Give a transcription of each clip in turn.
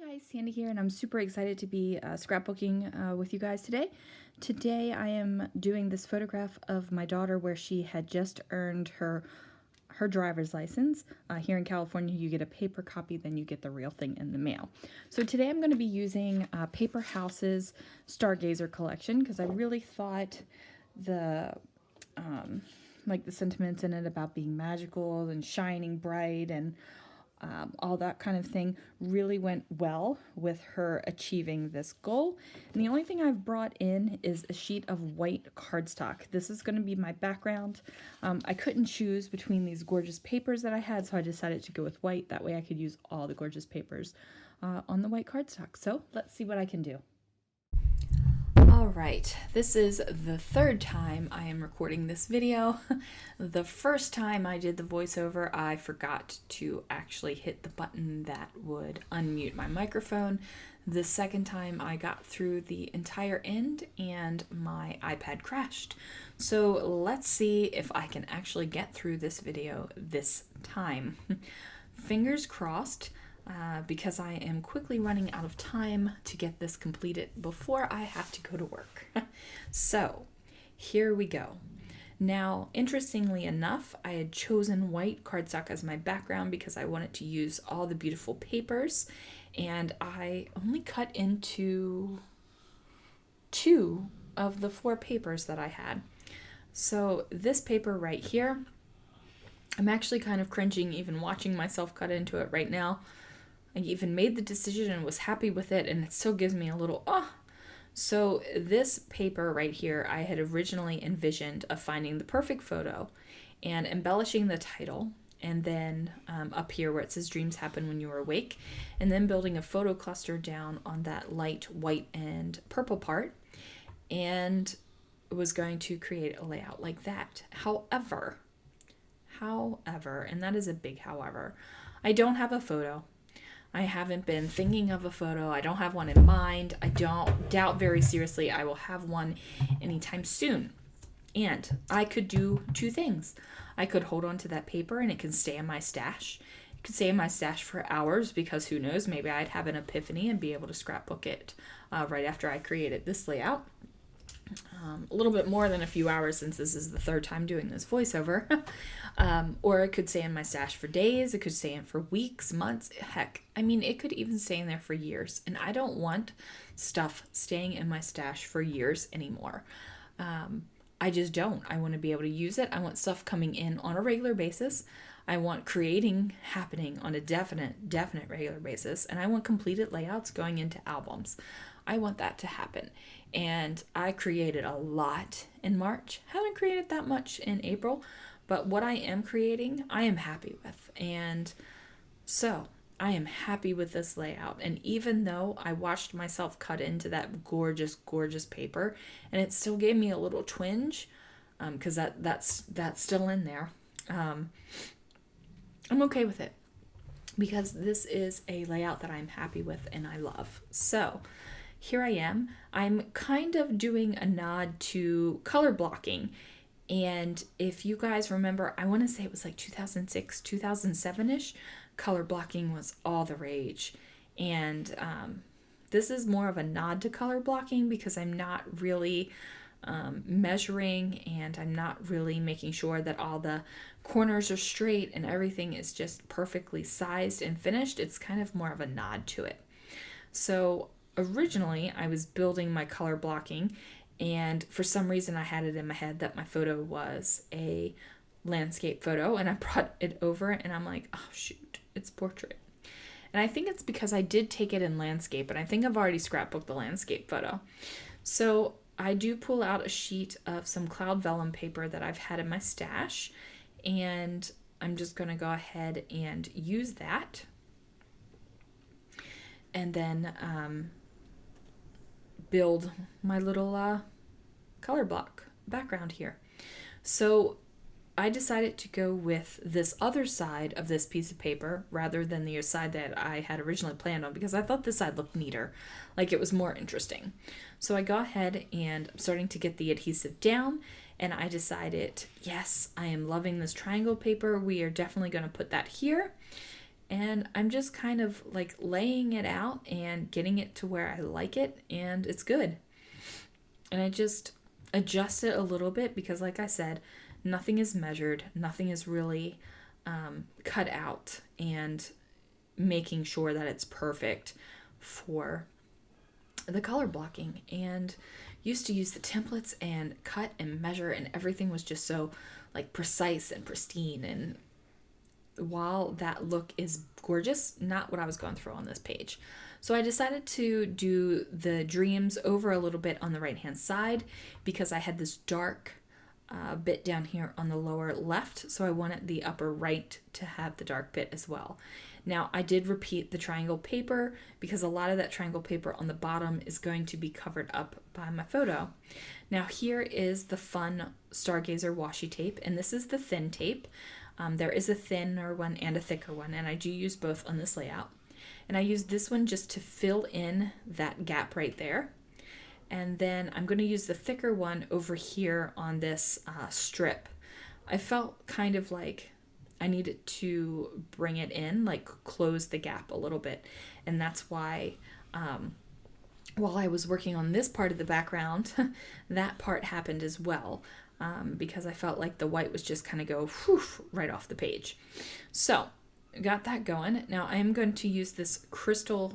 Guys, Sandy here, and I'm super excited to be scrapbooking with you guys today. Today I am doing this photograph of my daughter where she had just earned her driver's license. Here in California, you get a paper copy, then you get the real thing in the mail. So today I'm going to be using Paper House's Stargazer collection because I really thought the like the sentiments in it about being magical and shining bright and all that kind of thing really went well with her achieving this goal. And the only thing I've brought in is a sheet of white cardstock. This is going to be my background. I couldn't choose between these gorgeous papers that I had, so I decided to go with white. That way I could use all the gorgeous papers on the white cardstock. So let's see what I can do. Alright, this is the third time I am recording this video. The first time I did the voiceover, I forgot to actually hit the button that would unmute my microphone. The second time I got through the entire end and my iPad crashed. So let's see if I can actually get through this video this time. Fingers crossed. Because I am quickly running out of time to get this completed before I have to go to work. So here we go. Now, interestingly enough, I had chosen white cardstock as my background because I wanted to use all the beautiful papers, and I only cut into 2 of the 4 papers that I had. So this paper right here, I'm actually kind of cringing even watching myself cut into it right now. I even made the decision and was happy with it, and it still gives me a little, So this paper right here, I had originally envisioned of finding the perfect photo and embellishing the title, and then up here where it says dreams happen when you are awake, and then building a photo cluster down on that light white and purple part, and was going to create a layout like that. However, and that is a big however, I don't have a photo. I haven't been thinking of a photo. I don't have one in mind. I doubt very seriously I will have one anytime soon. And I could do 2 things. I could hold on to that paper and it can stay in my stash. It could stay in my stash for hours because who knows, maybe I'd have an epiphany and be able to scrapbook it right after I created this layout. A little bit more than a few hours since this is the third time doing this voiceover. Or it could stay in my stash for days. It could stay in for weeks, months. Heck, I mean, it could even stay in there for years. And I don't want stuff staying in my stash for years anymore. I just don't. I want to be able to use it. I want stuff coming in on a regular basis. I want creating happening on a definite regular basis. And I want completed layouts going into albums. I want that to happen. And I created a lot in March. Haven't created that much in April, but what I am creating, I am happy with. And so I am happy with this layout. And even though I watched myself cut into that gorgeous, gorgeous paper, and it still gave me a little twinge, because that's still in there, I'm okay with it because this is a layout that I'm happy with and I love. So here I am. I'm kind of doing a nod to color blocking. And if you guys remember, I want to say it was like 2006, 2007-ish, color blocking was all the rage. And this is more of a nod to color blocking because I'm not really measuring and I'm not really making sure that all the corners are straight and everything is just perfectly sized and finished. It's kind of more of a nod to it. So originally, I was building my color blocking, and for some reason I had it in my head that my photo was a landscape photo, and I brought it over and I'm like, oh shoot, it's portrait. And I think it's because I did take it in landscape, and I think I've already scrapbooked the landscape photo. So I do pull out a sheet of some cloud vellum paper that I've had in my stash, and I'm just going to go ahead and use that. And then build my little color block background here. So I decided to go with this other side of this piece of paper rather than the side that I had originally planned on because I thought this side looked neater, like it was more interesting. So I go ahead and I'm starting to get the adhesive down, and I decided, yes, I am loving this triangle paper. We are definitely going to put that here. And I'm just kind of like laying it out and getting it to where I like it, and it's good. And I just adjust it a little bit because, like I said, nothing is measured, nothing is really cut out, and making sure that it's perfect for the color blocking. And used to use the templates and cut and measure, and everything was just so like precise and pristine. And while that look is gorgeous, not what I was going through on this page. So I decided to do the dreams over a little bit on the right hand side because I had this dark bit down here on the lower left, so I wanted the upper right to have the dark bit as well. Now I did repeat the triangle paper because a lot of that triangle paper on the bottom is going to be covered up by my photo. Now here is the fun Stargazer washi tape, and this is the thin tape. There is a thinner one and a thicker one, and I do use both on this layout. And I use this one just to fill in that gap right there. And then I'm going to use the thicker one over here on this strip. I felt kind of like I needed to bring it in, like close the gap a little bit. And that's why while I was working on this part of the background, that part happened as well. Because I felt like the white was just kind of go whew, right off the page. So got that going. Now I am going to use this crystal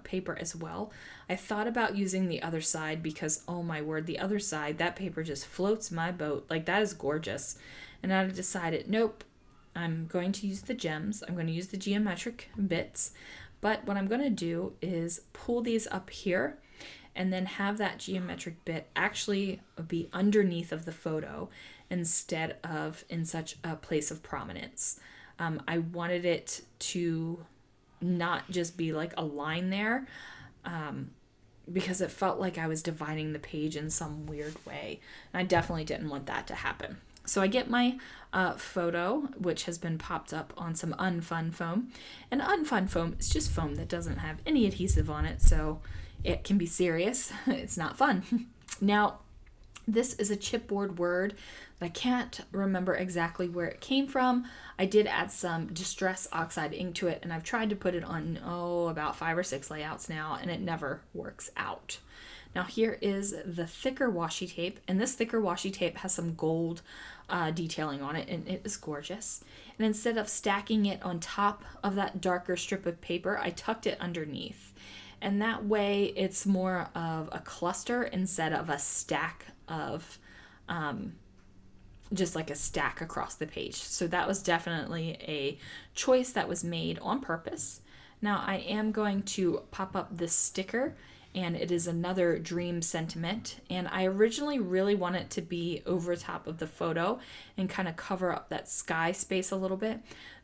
paper as well. I thought about using the other side because, oh my word, the other side, that paper just floats my boat. Like, that is gorgeous. And I decided, nope, I'm going to use the gems. I'm going to use the geometric bits. But what I'm going to do is pull these up here and then have that geometric bit actually be underneath of the photo instead of in such a place of prominence. I wanted it to not just be like a line there because it felt like I was dividing the page in some weird way. And I definitely didn't want that to happen. So I get my photo, which has been popped up on some unfun foam. And unfun foam is just foam that doesn't have any adhesive on it, so it can be serious. It's not fun. Now, this is a chipboard word. I can't remember exactly where it came from. I did add some Distress Oxide ink to it, and I've tried to put it on, about 5 or 6 layouts now, and it never works out. Now here is the thicker washi tape, and this thicker washi tape has some gold detailing on it, and it is gorgeous. And instead of stacking it on top of that darker strip of paper, I tucked it underneath. And that way it's more of a cluster instead of a stack of, just like a stack across the page. So that was definitely a choice that was made on purpose. Now I am going to pop up this sticker, and it is another dream sentiment. And I originally really want it to be over top of the photo and kind of cover up that sky space a little bit,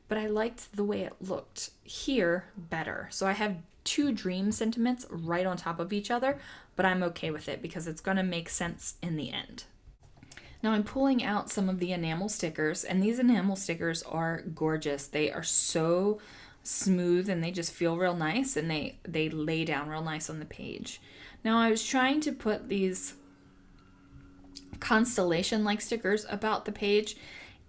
but I liked the way it looked here better. So I have 2 dream sentiments right on top of each other, but I'm okay with it because it's going to make sense in the end. Now I'm pulling out some of the enamel stickers, and these enamel stickers are gorgeous. They are so smooth and they just feel real nice, and they lay down real nice on the page. Now I was trying to put these constellation like stickers about the page,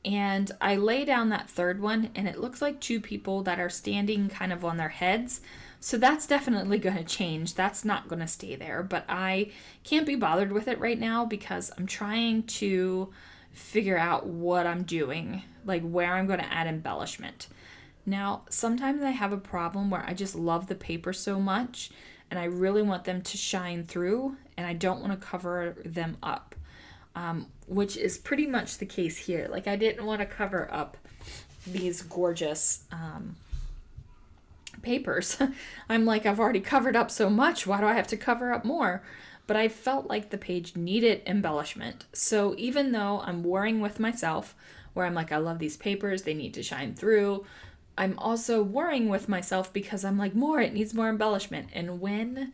and I lay down that third one, and it looks like 2 people that are standing kind of on their heads. So that's definitely going to change. That's not going to stay there, but I can't be bothered with it right now because I'm trying to figure out what I'm doing, like where I'm going to add embellishment. Now, sometimes I have a problem where I just love the paper so much and I really want them to shine through, and I don't want to cover them up, which is pretty much the case here. Like, I didn't want to cover up these gorgeous papers. I'm like, I've already covered up so much. Why do I have to cover up more? But I felt like the page needed embellishment. So even though I'm warring with myself, where I'm like, I love these papers, they need to shine through, I'm also worrying with myself because I'm like, it needs more embellishment. And when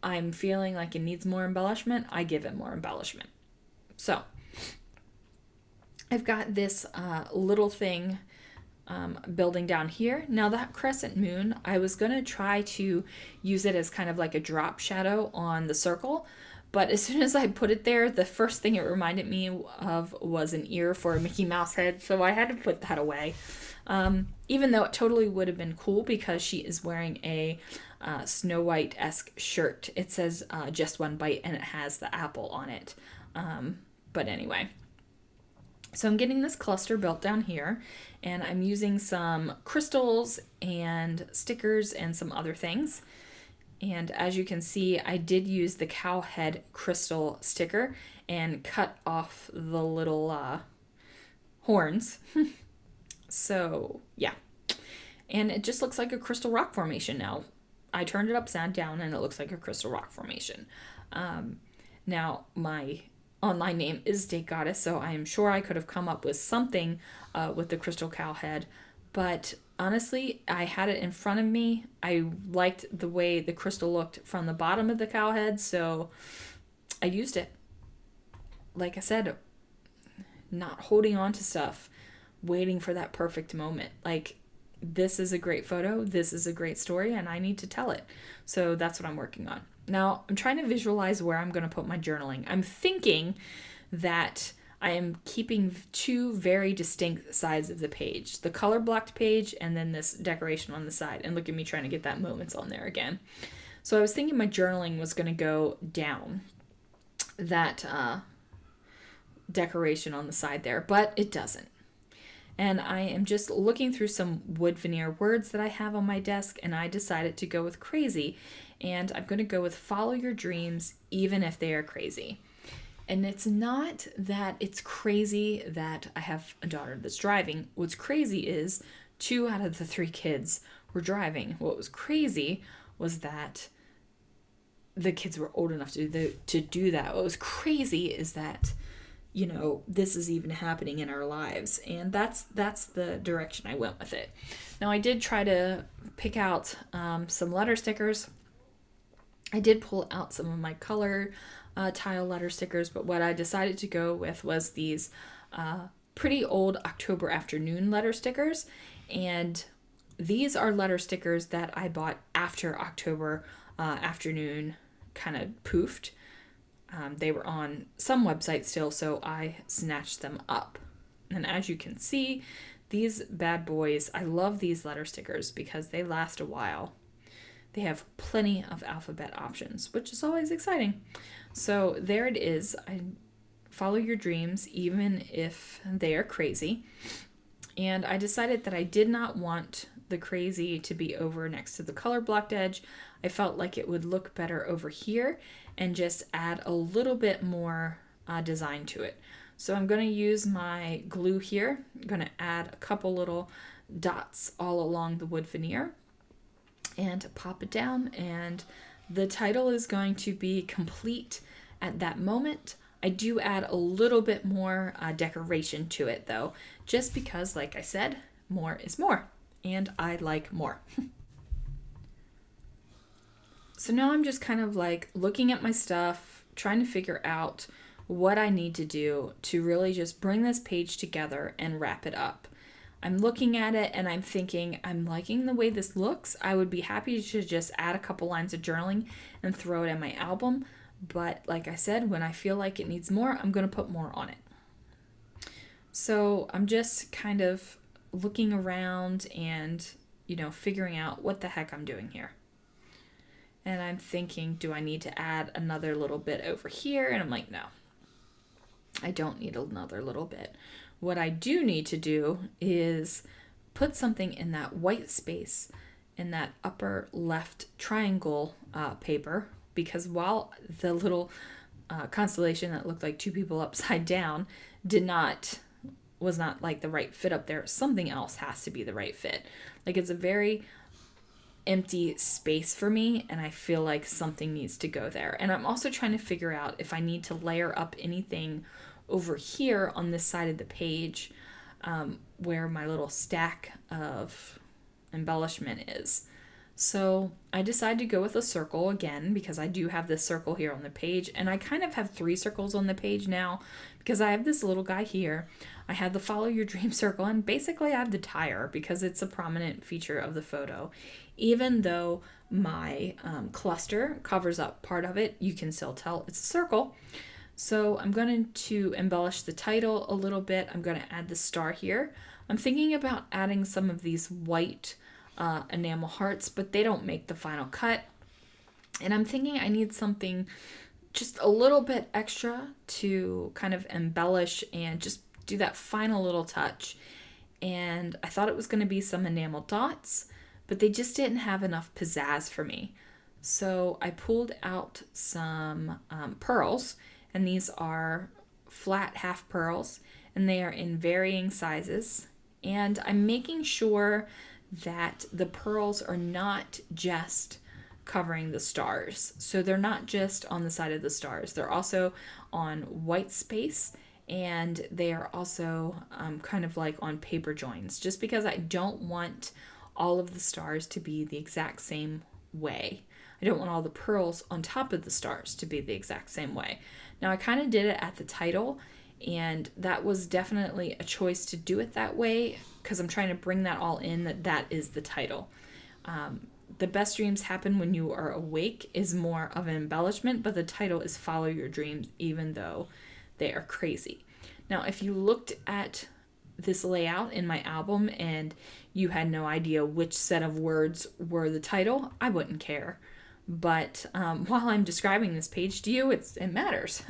I'm feeling like it needs more embellishment, I give it more embellishment. So I've got this little thing building down here. Now that crescent moon, I was going to try to use it as kind of like a drop shadow on the circle, But as soon as I put it there, the first thing it reminded me of was an ear for a Mickey Mouse head, so I had to put that away. Even though it totally would have been cool because she is wearing a Snow White-esque shirt. It says just one bite and it has the apple on it. But anyway. So I'm getting this cluster built down here, and I'm using some crystals and stickers and some other things. And as you can see, I did use the cow head crystal sticker and cut off the little horns. So yeah, and it just looks like a crystal rock formation now. I turned it upside down and it looks like a crystal rock formation. Now my online name is Date Goddess, so I am sure I could have come up with something with the crystal cow head, but honestly, I had it in front of me. I liked the way the crystal looked from the bottom of the cow head, so I used it. Like I said, not holding on to stuff, waiting for that perfect moment. Like, this is a great photo, this is a great story, and I need to tell it. So that's what I'm working on. Now, I'm trying to visualize where I'm going to put my journaling. I'm thinking that I am keeping two very distinct sides of the page. The color blocked page and then this decoration on the side. And look at me trying to get that moments on there again. So I was thinking my journaling was going to go down that decoration on the side there, but it doesn't. And I am just looking through some wood veneer words that I have on my desk, and I decided to go with crazy. And I'm going to go with follow your dreams, even if they are crazy. And it's not that it's crazy that I have a daughter that's driving. What's crazy is 2 out of the 3 kids were driving. What was crazy was that the kids were old enough to do that. What was crazy is that, you know, this is even happening in our lives. And that's the direction I went with it. Now, I did try to pick out some letter stickers. I did pull out some of my color tile letter stickers, but what I decided to go with was these pretty old October afternoon letter stickers. And these are letter stickers that I bought after October afternoon kind of poofed. They were on some website still, so I snatched them up. And as you can see, these bad boys, I love these letter stickers because they last a while. They have plenty of alphabet options, which is always exciting. So there it is. I follow your dreams, even if they are crazy. And I decided that I did not want the crazy to be over next to the color blocked edge. I felt like it would look better over here and just add a little bit more design to it. So I'm going to use my glue here. I'm going to add a couple little dots all along the wood veneer and pop it down, and the title is going to be complete at that moment. I do add a little bit more decoration to it though, just because, like I said, more is more, and I like more. So now I'm just kind of like looking at my stuff, trying to figure out what I need to do to really just bring this page together and wrap it up. I'm looking at it and I'm thinking, I'm liking the way this looks. I would be happy to just add a couple lines of journaling and throw it in my album. But like I said, when I feel like it needs more, I'm going to put more on it. So I'm just kind of looking around and, you know, figuring out what the heck I'm doing here. And I'm thinking, do I need to add another little bit over here? And I'm like, no, I don't need another little bit. What I do need to do is put something in that white space in that upper left triangle paper, because while the little constellation that looked like 2 people upside down was not like the right fit up there, something else has to be the right fit. Like, it's a very empty space for me, and I feel like something needs to go there. And I'm also trying to figure out if I need to layer up anything over here on this side of the page where my little stack of embellishment is. So I decided to go with a circle again because I do have this circle here on the page, and I kind of have 3 circles on the page now because I have this little guy here. I have the follow your dream circle, and basically I have the tire because it's a prominent feature of the photo. Even though my cluster covers up part of it, you can still tell it's a circle. So I'm going to embellish the title a little bit. I'm going to add the star here. I'm thinking about adding some of these white enamel hearts, but they don't make the final cut. And I'm thinking I need something just a little bit extra to kind of embellish and just do that final little touch. And I thought it was going to be some enamel dots, but they just didn't have enough pizzazz for me. So I pulled out some pearls, and these are flat half pearls, and they are in varying sizes. And I'm making sure that the pearls are not just covering the stars. So they're not just on the side of the stars. They're also on white space, and they are also kind of like on paper joins, just because I don't want all of the stars to be the exact same way. I don't want all the pearls on top of the stars to be the exact same way. Now I kind of did it at the title, and that was definitely a choice to do it that way because I'm trying to bring that all in, that is the title. The best dreams happen when you are awake is more of an embellishment, but the title is follow your dreams even though they are crazy. Now, if you looked at this layout in my album and you had no idea which set of words were the title, I wouldn't care. But while I'm describing this page to you, it matters.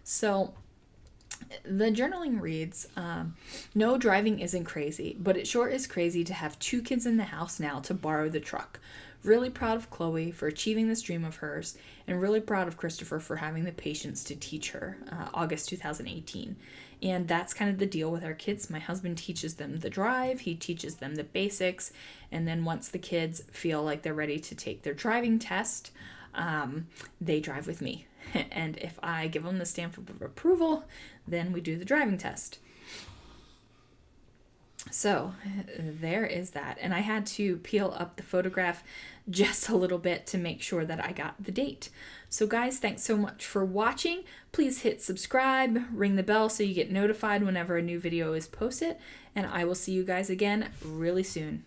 So the journaling reads, no, driving isn't crazy, but it sure is crazy to have 2 kids in the house now to borrow the truck. Really proud of Chloe for achieving this dream of hers, and really proud of Christopher for having the patience to teach her, August 2018. And that's kind of the deal with our kids. My husband teaches them the drive, he teaches them the basics, and then once the kids feel like they're ready to take their driving test, they drive with me. And if I give them the stamp of approval, then we do the driving test. So there is that. And I had to peel up the photograph just a little bit to make sure that I got the date. So guys, thanks so much for watching. Please hit subscribe, ring the bell so you get notified whenever a new video is posted. And I will see you guys again really soon.